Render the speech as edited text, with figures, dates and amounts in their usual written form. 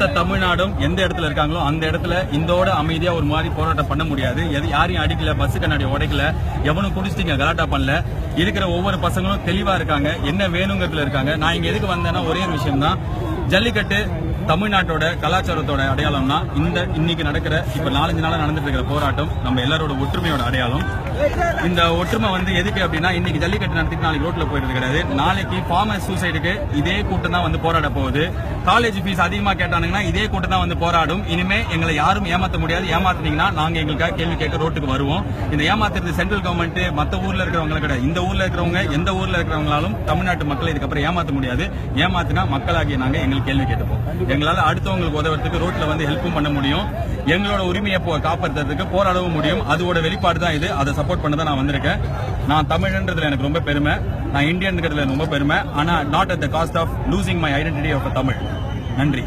மொத்த தமிழ்நாடும் எந்த இடத்துல இருக்காங்களோ அந்த இடத்துல இந்தோட அமைதியா ஒரு மாதிரி போராட்டம் பண்ண முடியாது. யாரையும் அடிக்கல, பஸ் கண்ணாடி உடைக்கல, எவனும் குடிச்சிட்டீங்க கலாட்டா பண்ணல. இருக்கிற ஒவ்வொரு பசங்களும் தெளிவா இருக்காங்க, என்ன வேணுங்கிறதுல இருக்காங்க. நான் இங்க எதுக்கு வந்தேன்னா ஒரே ஒரு விஷயம் தான், ஜல்லிக்கட்டு தமிழ்நாட்டோட கலாச்சாரத்தோட அடையாளம்னா இன்னைக்கு நடக்கிற இப்ப 4-5 நாளா நடந்துட்டு இருக்கிற போராட்டம் நம்ம எல்லாரோட ஒற்றுமையோட அடையாளம். இந்த ஒற்றுமை எதுக்கு அப்படின்னா, இன்னைக்கு ஜல்லிக்கட்டு நடத்திட்டு நாளைக்கு ரோட்ல போயிட்டு கிடையாது. நாளைக்கு ஃபார்மர்ஸ் சூசைடுக்கு இதே கூட்டம் தான் போராட போகுது. காலேஜ் ஃபீஸ் அதிகமா கேட்டானுங்கன்னா இதே கூட்டம் தான் போராடும். இனிமே எங்களை யாரும் ஏமாத்த முடியாது. ஏமாத்தினீங்கன்னா நாங்க எங்களுக்காக கேள்வி கேட்க ரோட்டுக்கு வருவோம். இந்த ஏமாத்துறது சென்ட்ரல் கவர்மெண்ட் மத்த ஊர்ல இருக்கிறவங்க கிடையாது. இந்த ஊர்ல இருக்கிறவங்க எந்த ஊர்ல இருக்கிறவங்களாலும் தமிழ்நாட்டு மக்களை இதுக்கப்புறம் ஏமாத்த முடியாது. ஏமாத்தினா மக்களாகிய நாங்க எங்களுக்கு கேள்வி கேட்டுப்போம். எங்களால அடுத்தவங்களுக்கு உதவுறதுக்கு ரோட்ல ஹெல்ப்பும் பண்ண முடியும். எங்களோட உரிமையை காப்பாற்றுறதுக்கு போராடவும் முடியும். அதோட வெளிப்பாடு தான் இது. அதை சப்போர்ட் பண்ண தான் நான் வந்திருக்கேன். நான் தமிழன்றதுல எனக்கு ரொம்ப பெருமை, நான் இந்தியன்கிறதுல ரொம்ப பெருமை. ஆனா not at the cost of losing my identity of Tamil. நன்றி.